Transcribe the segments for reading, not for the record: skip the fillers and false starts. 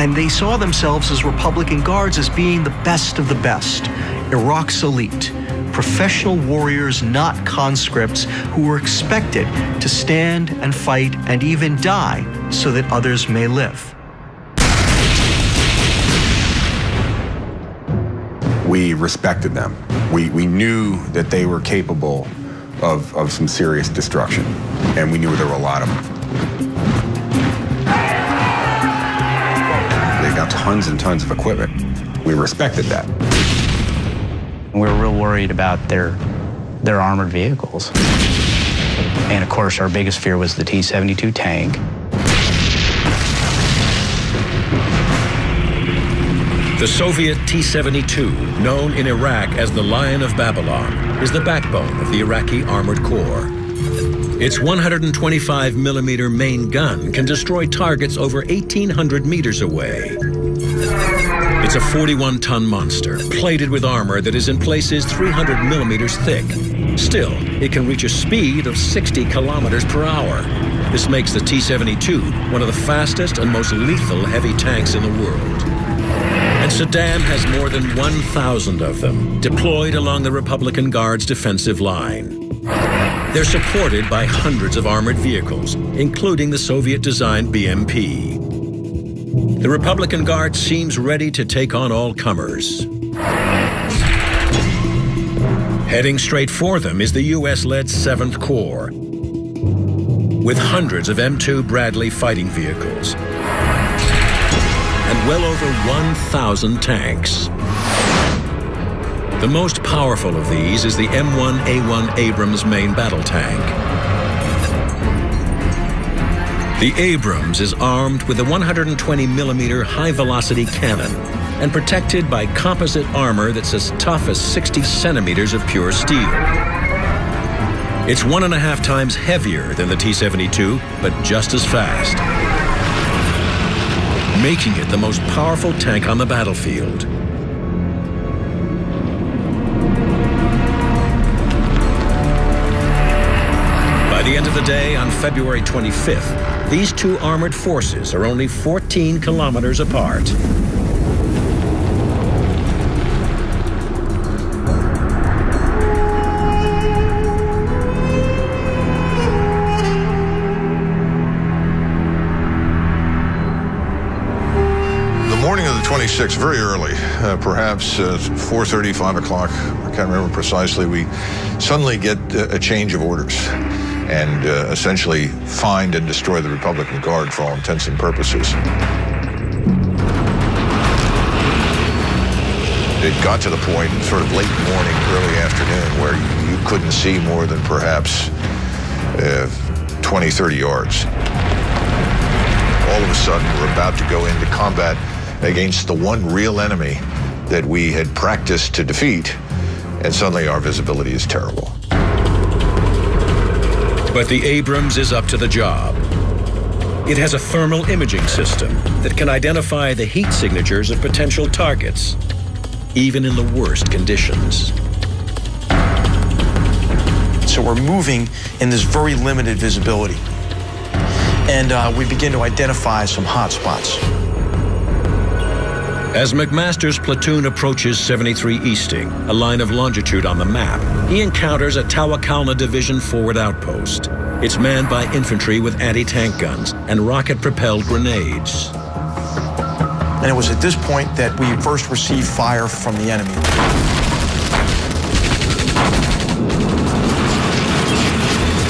And they saw themselves as Republican Guards as being the best of the best, Iraq's elite, professional warriors, not conscripts, who were expected to stand and fight and even die so that others may live. We respected them. We knew that they were capable of some serious destruction, and we knew there were a lot of them. They got tons and tons of equipment. We respected that. We were real worried about their armored vehicles. And of course, our biggest fear was the T-72 tank. The Soviet T-72, known in Iraq as the Lion of Babylon, is the backbone of the Iraqi Armored Corps. Its 125mm main gun can destroy targets over 1,800 meters away. It's a 41-ton monster, plated with armor that is in places 300 millimeters thick. Still, it can reach a speed of 60 kilometers per hour. This makes the T-72 one of the fastest and most lethal heavy tanks in the world. And Saddam has more than 1,000 of them deployed along the Republican Guard's defensive line. They're supported by hundreds of armored vehicles, including the Soviet-designed BMP. The Republican Guard seems ready to take on all comers. Heading straight for them is the U.S.-led 7th Corps, with hundreds of M2 Bradley fighting vehicles and well over 1,000 tanks. The most powerful of these is the M1A1 Abrams main battle tank. The Abrams is armed with a 120mm high-velocity cannon and protected by composite armor that's as tough as 60 centimeters of pure steel. It's 1.5 times heavier than the T-72, but just as fast, making it the most powerful tank on the battlefield. By the end of the day, on February 25th, these two armored forces are only 14 kilometers apart. The morning of the 26th, very early, perhaps 4:30, 5 o'clock, I can't remember precisely, we suddenly get a change of orders and essentially find and destroy the Republican Guard for all intents and purposes. It got to the point, sort of late morning, early afternoon, where you couldn't see more than perhaps 20, 30 yards. All of a sudden, we're about to go into combat against the one real enemy that we had practiced to defeat, and suddenly our visibility is terrible. But the Abrams is up to the job. It has a thermal imaging system that can identify the heat signatures of potential targets, even in the worst conditions. So we're moving in this very limited visibility. And we begin to identify some hot spots. As McMaster's platoon approaches 73 Easting, a line of longitude on the map, he encounters a Tawakalna Division forward outpost. It's manned by infantry with anti-tank guns and rocket-propelled grenades. And it was at this point that we first received fire from the enemy.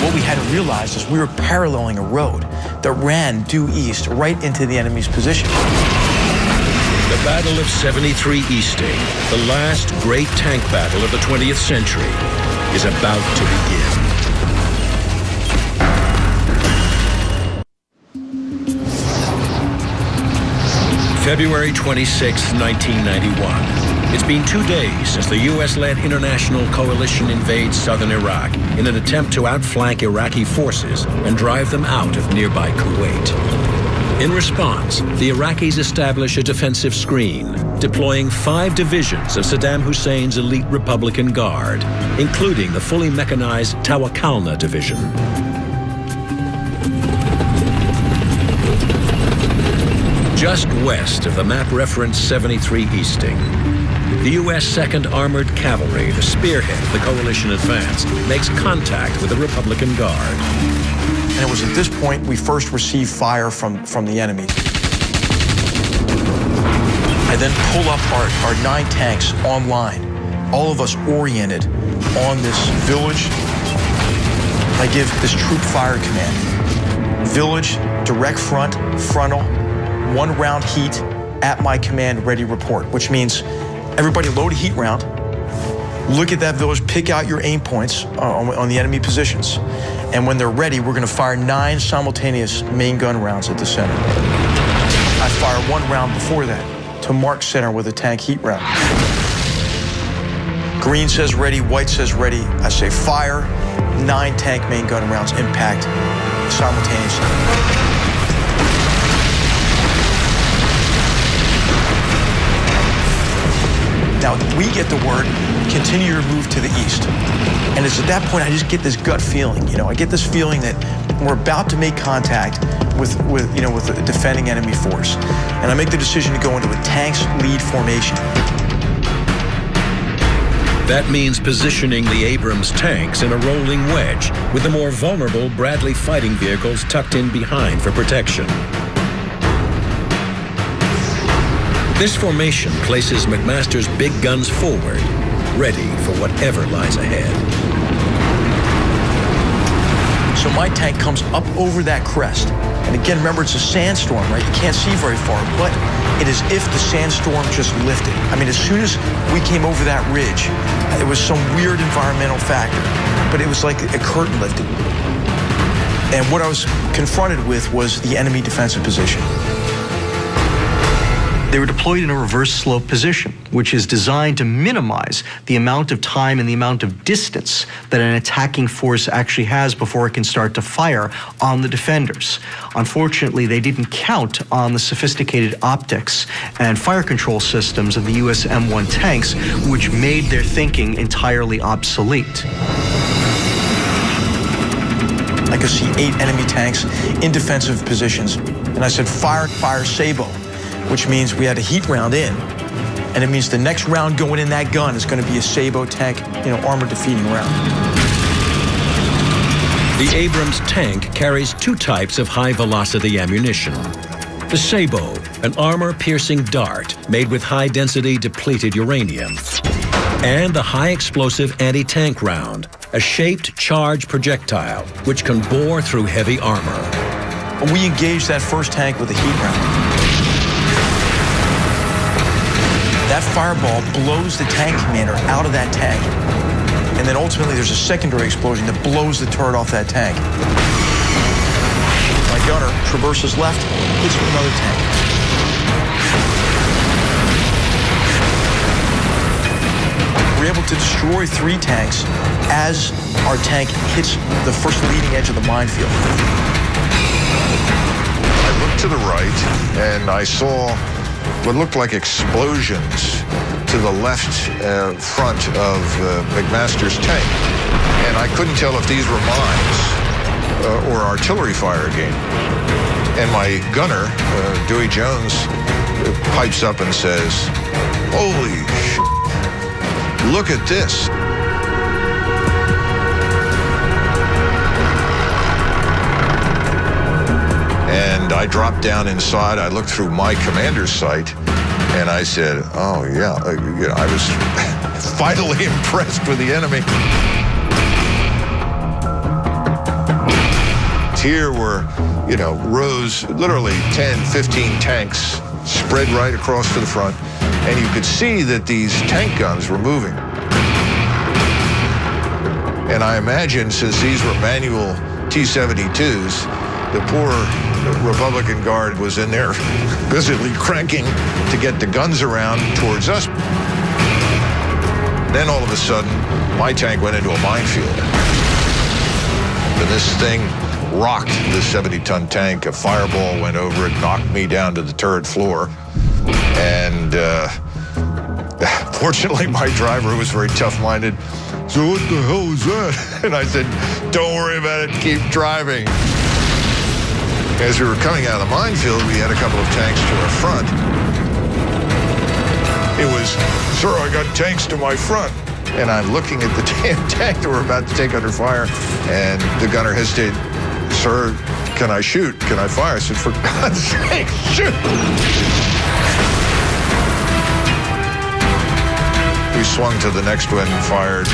What we had to realize is we were paralleling a road that ran due east right into the enemy's position. The Battle of 73 Easting, the last great tank battle of the 20th century, is about to begin. February 26, 1991. It's been 2 days since the U.S.-led international coalition invades southern Iraq in an attempt to outflank Iraqi forces and drive them out of nearby Kuwait. In response, the Iraqis establish a defensive screen, deploying 5 divisions of Saddam Hussein's elite Republican Guard, including the fully mechanized Tawakalna Division. Just west of the map reference 73 Easting, the U.S. 2nd Armored Cavalry, the spearhead of the coalition advance, makes contact with the Republican Guard. And it was at this point we first received fire from the enemy. I then pull up our 9 tanks online, all of us oriented on this village. I give this troop fire command. Village, direct front, frontal, 1 round heat, at my command, ready report, which means everybody load a heat round, look at that village, pick out your aim points on the enemy positions, and when they're ready, we're gonna fire 9 simultaneous main gun rounds at the center. I fire 1 round before that to mark center with a tank heat round. Green says ready, white says ready. I say fire, 9 tank main gun rounds impact simultaneously. Now, we get the word, continue your move to the east. And it's at that point I just get this gut feeling, I get this feeling that we're about to make contact with a defending enemy force. And I make the decision to go into a tanks lead formation. That means positioning the Abrams tanks in a rolling wedge with the more vulnerable Bradley fighting vehicles tucked in behind for protection. This formation places McMaster's big guns forward, ready for whatever lies ahead. So my tank comes up over that crest. And again, remember, it's a sandstorm, right? You can't see very far, but it is if the sandstorm just lifted. I mean, as soon as we came over that ridge, it was some weird environmental factor, but it was like a curtain lifted. And what I was confronted with was the enemy defensive position. They were deployed in a reverse slope position, which is designed to minimize the amount of time and the amount of distance that an attacking force actually has before it can start to fire on the defenders. Unfortunately, they didn't count on the sophisticated optics and fire control systems of the US M1 tanks, which made their thinking entirely obsolete. I could see 8 enemy tanks in defensive positions, and I said, fire, Sabo, which means we had a heat round in, and it means the next round going in that gun is going to be a Sabo tank, armor defeating round. The Abrams tank carries 2 types of high-velocity ammunition. The Sabo, an armor-piercing dart made with high-density depleted uranium, and the high-explosive anti-tank round, a shaped charge projectile which can bore through heavy armor. We engaged that first tank with a heat round. That fireball blows the tank commander out of that tank. And then ultimately there's a secondary explosion that blows the turret off that tank. My gunner traverses left, hits another tank. We're able to destroy 3 tanks as our tank hits the first leading edge of the minefield. I looked to the right and I saw what looked like explosions to the left front of McMaster's tank. And I couldn't tell if these were mines or artillery fire again. And my gunner, Dewey Jones, pipes up and says, "Holy shit, look at this." And I dropped down inside. I looked through my commander's sight, and I said, "Oh yeah," I was finally impressed with the enemy. Here were, rows, literally 10, 15 tanks spread right across to the front, and you could see that these tank guns were moving. And I imagine, since these were manual T-72s, the poor Republican Guard was in there busily cranking to get the guns around towards us. Then all of a sudden, my tank went into a minefield. And this thing rocked the 70-ton tank. A fireball went over it, knocked me down to the turret floor. And fortunately, my driver was very tough-minded. "So what the hell was that?" And I said, "Don't worry about it, keep driving." As we were coming out of the minefield, we had a couple of tanks to our front. It was, "Sir, I got tanks to my front." And I'm looking at the damn tank that we're about to take under fire, and the gunner hesitated. "Sir, can I shoot? Can I fire?" I said, "For God's sake, shoot!" We swung to the next one and fired.